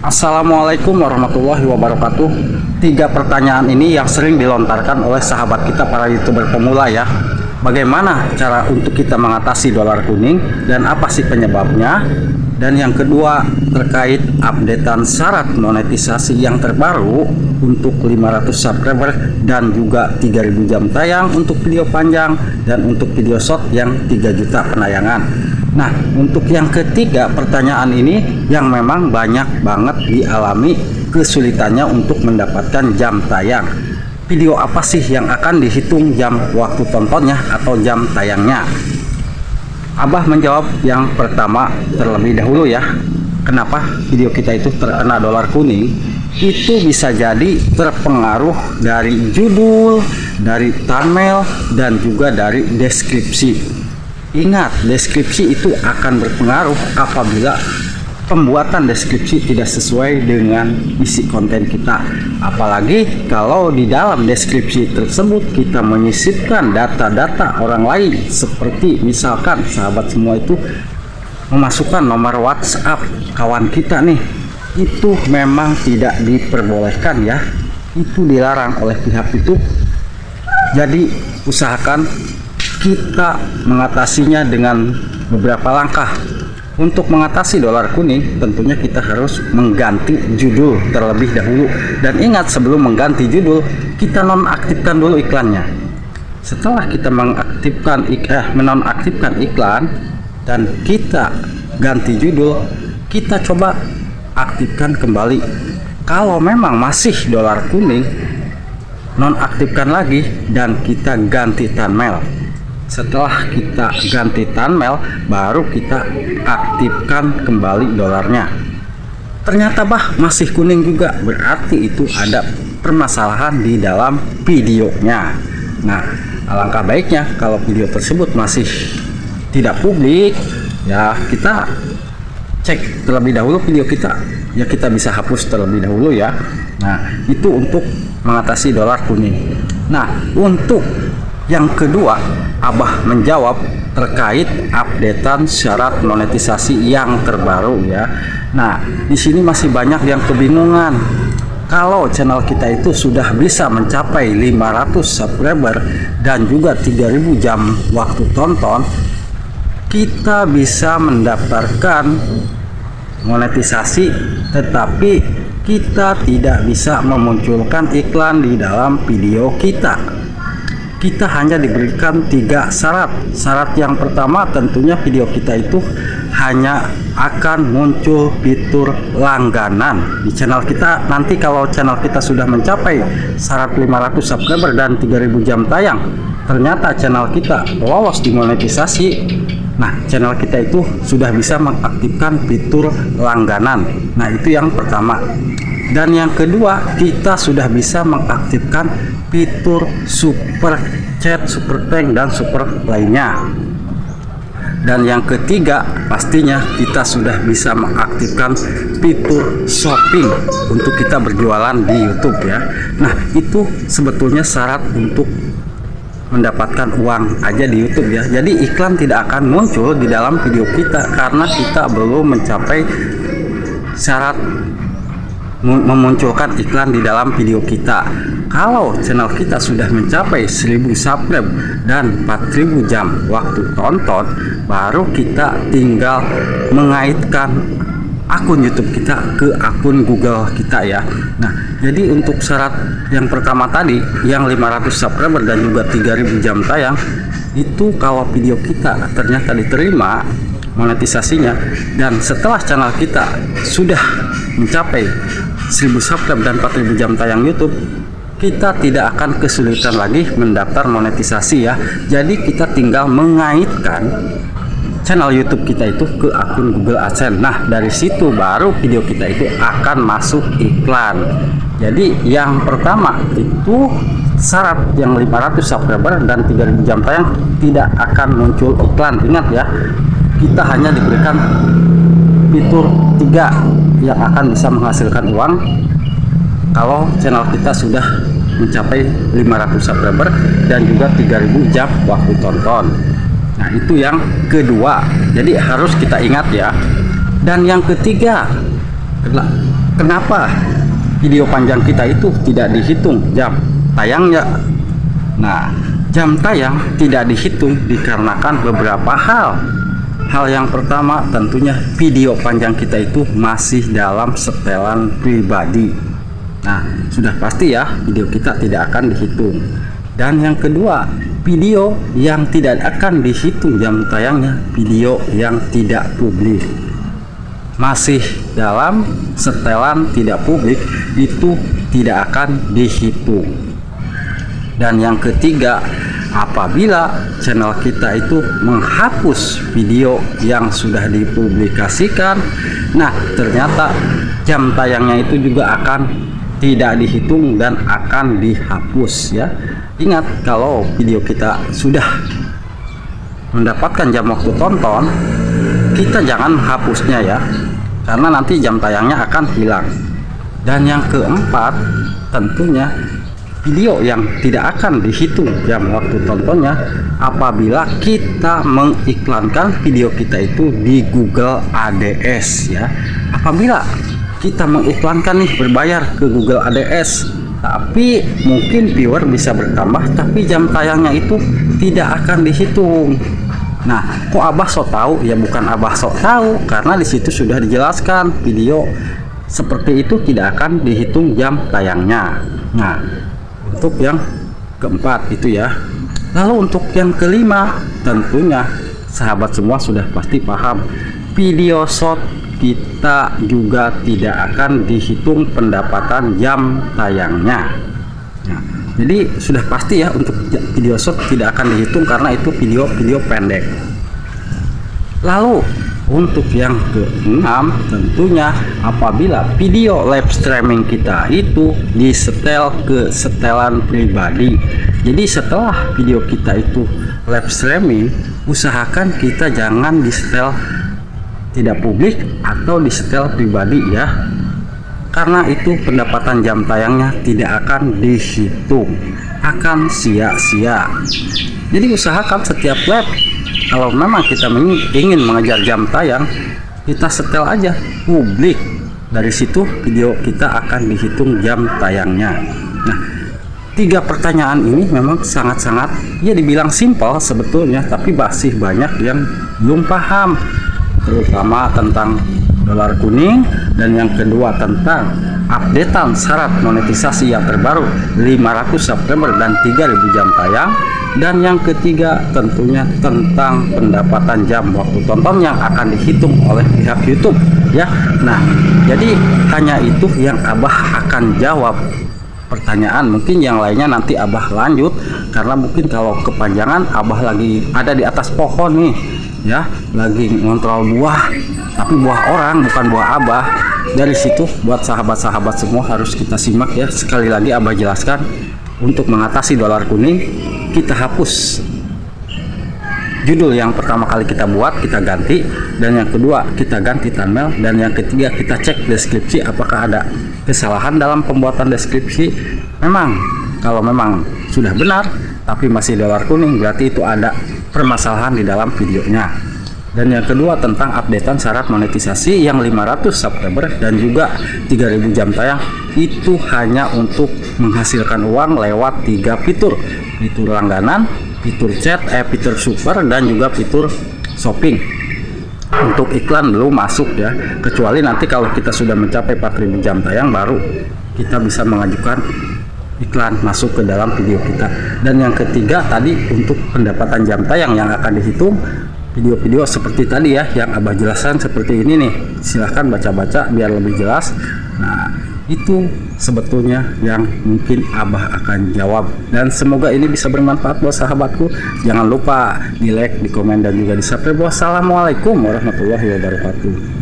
Assalamualaikum warahmatullahi wabarakatuh. Tiga pertanyaan ini yang sering dilontarkan oleh sahabat kita para YouTuber pemula ya. Bagaimana cara untuk kita mengatasi dolar kuning dan apa sih penyebabnya? Dan yang kedua terkait updatean syarat monetisasi yang terbaru untuk 500 subscriber dan juga 3000 jam tayang untuk video panjang dan untuk video short yang 3 juta penayangan. Nah, untuk yang ketiga pertanyaan ini yang memang banyak banget dialami kesulitannya untuk mendapatkan jam tayang. Video apa sih yang akan dihitung jam waktu tontonnya atau jam tayangnya? Abah menjawab yang pertama terlebih dahulu ya. Kenapa video kita itu terkena dolar kuning? Itu bisa jadi terpengaruh dari judul, dari thumbnail, dan juga dari deskripsi. Ingat, deskripsi itu akan berpengaruh apabila pembuatan deskripsi tidak sesuai dengan isi konten kita. Apalagi kalau di dalam deskripsi tersebut kita menyisipkan data-data orang lain, seperti misalkan sahabat semua itu memasukkan nomor WhatsApp kawan kita nih. Itu memang tidak diperbolehkan ya. Itu dilarang oleh pihak YouTube. Jadi usahakan kita mengatasinya dengan beberapa langkah. Untuk mengatasi dolar kuning, tentunya kita harus mengganti judul terlebih dahulu. Dan ingat, sebelum mengganti judul, kita nonaktifkan dulu iklannya. Setelah kita menonaktifkan iklan dan kita ganti judul, kita coba aktifkan kembali. Kalau memang masih dolar kuning, nonaktifkan lagi dan kita ganti thumbnail. Setelah kita ganti thumbnail, baru kita aktifkan kembali dolarnya. Ternyata masih kuning juga, berarti itu ada permasalahan di dalam videonya. Nah, alangkah baiknya kalau video tersebut masih tidak publik, ya kita cek terlebih dahulu video kita. Ya kita bisa hapus terlebih dahulu ya. Nah, itu untuk mengatasi dolar kuning. Nah, untuk yang kedua, Abah menjawab terkait updatean syarat monetisasi yang terbaru ya. Nah, di sini masih banyak yang kebingungan. Kalau channel kita itu sudah bisa mencapai 500 subscriber dan juga 3000 jam waktu tonton, kita bisa mendaftarkan monetisasi, tetapi kita tidak bisa memunculkan iklan di dalam video kita. Kita hanya diberikan 3 syarat. Syarat yang pertama, tentunya video kita itu hanya akan muncul fitur langganan di channel kita. Nanti kalau channel kita sudah mencapai syarat 500 subscriber dan 3000 jam tayang, ternyata channel kita lolos dimonetisasi. Nah, channel kita itu sudah bisa mengaktifkan fitur langganan. Nah, itu yang pertama. Dan yang kedua, kita sudah bisa mengaktifkan fitur super chat, super thank, dan super lainnya. Dan yang ketiga, pastinya kita sudah bisa mengaktifkan fitur shopping untuk kita berjualan di YouTube ya. Nah, itu sebetulnya syarat untuk mendapatkan uang aja di YouTube ya. Jadi iklan tidak akan muncul di dalam video kita karena kita belum mencapai syarat memunculkan iklan di dalam video kita. Kalau channel kita sudah mencapai 1000 subscribe dan 4000 jam waktu tonton, baru kita tinggal mengaitkan akun YouTube kita ke akun Google kita ya. Nah, jadi untuk syarat yang pertama tadi, yang 500 subscriber dan juga 3000 jam tayang, itu kalau video kita ternyata diterima monetisasinya, dan setelah channel kita sudah mencapai 1000 subscribe dan 4000 jam tayang YouTube, kita tidak akan kesulitan lagi mendaftar monetisasi ya. Jadi kita tinggal mengaitkan channel YouTube kita itu ke akun Google AdSense. Nah, dari situ baru video kita itu akan masuk iklan. Jadi yang pertama itu syarat yang 500 subscriber dan 3000 jam tayang tidak akan muncul iklan. Ingat ya, kita hanya diberikan fitur 3 yang akan bisa menghasilkan uang kalau channel kita sudah mencapai 500 subscriber dan juga 3000 jam waktu tonton. Nah, itu yang kedua. Jadi harus kita ingat ya. Dan yang ketiga, Kenapa video panjang kita itu tidak dihitung jam tayangnya? Nah, jam tayang tidak dihitung dikarenakan beberapa hal. Hal yang pertama tentunya video panjang kita itu masih dalam setelan pribadi. Nah, sudah pasti ya video kita tidak akan dihitung. Dan yang kedua, video yang tidak akan dihitung jam tayangnya video yang tidak publik. Masih dalam setelan tidak publik itu tidak akan dihitung. Dan yang ketiga, apabila channel kita itu menghapus video yang sudah dipublikasikan, nah ternyata jam tayangnya itu juga akan tidak dihitung dan akan dihapus ya. Ingat, kalau video kita sudah mendapatkan jam waktu tonton, kita jangan menghapusnya ya, karena nanti jam tayangnya akan hilang. Dan yang keempat, tentunya video yang tidak akan dihitung jam waktu tontonnya apabila kita mengiklankan video kita itu di Google ADS ya. Apabila kita mengiklankan nih berbayar ke Google ADS, tapi mungkin viewer bisa bertambah tapi jam tayangnya itu tidak akan dihitung. Nah, kok Abah sok tahu? Ya bukan Abah sok tahu, karena di situ sudah dijelaskan video seperti itu tidak akan dihitung jam tayangnya. Nah, untuk yang keempat itu ya. Lalu untuk yang kelima, tentunya sahabat semua sudah pasti paham, video short kita juga tidak akan dihitung pendapatan jam tayangnya. Nah, jadi sudah pasti ya untuk video short tidak akan dihitung karena itu video pendek. Lalu untuk yang keenam, tentunya apabila video live streaming kita itu disetel ke setelan pribadi. Jadi setelah video kita itu live streaming, usahakan kita jangan disetel tidak publik atau disetel pribadi ya, karena itu pendapatan jam tayangnya tidak akan dihitung, akan sia-sia. Jadi usahakan setiap live, kalau memang kita ingin mengejar jam tayang, kita setel aja publik. Dari situ video kita akan dihitung jam tayangnya. Nah, 3 pertanyaan ini memang sangat-sangat ya dibilang simpel sebetulnya, tapi masih banyak yang belum paham, terutama tentang dolar kuning, dan yang kedua tentang updatean syarat monetisasi yang terbaru 500 September dan 3000 jam tayang, dan yang ketiga tentunya tentang pendapatan jam waktu tonton yang akan dihitung oleh pihak YouTube ya. Nah, jadi hanya itu yang Abah akan jawab pertanyaan. Mungkin yang lainnya nanti Abah lanjut, karena mungkin kalau kepanjangan Abah lagi ada di atas pohon nih ya, lagi ngontrol buah, tapi buah orang bukan buah Abah. Dari situ buat sahabat-sahabat semua harus kita simak ya. Sekali lagi Abah jelaskan, untuk mengatasi dolar kuning kita hapus judul yang pertama kali kita buat, kita ganti, dan yang kedua kita ganti thumbnail, dan yang ketiga kita cek deskripsi apakah ada kesalahan dalam pembuatan deskripsi. Memang kalau memang sudah benar tapi masih dolar kuning, berarti itu ada permasalahan di dalam videonya. Dan yang kedua tentang updatean syarat monetisasi yang 500 September dan juga 3000 jam tayang, itu hanya untuk menghasilkan uang lewat 3 fitur langganan, fitur chat, fitur super, dan juga fitur shopping. Untuk iklan belum masuk ya, kecuali nanti kalau kita sudah mencapai 4000 jam tayang baru kita bisa mengajukan iklan masuk ke dalam video kita. Dan yang ketiga tadi untuk pendapatan jam tayang yang akan dihitung, video-video seperti tadi ya yang Abah jelaskan seperti ini nih, silahkan baca-baca biar lebih jelas. Nah, itu sebetulnya yang mungkin Abah akan jawab, dan semoga ini bisa bermanfaat buat sahabatku. Jangan lupa di like, di komen, dan juga di subscribe. Wassalamualaikum warahmatullahi wabarakatuh.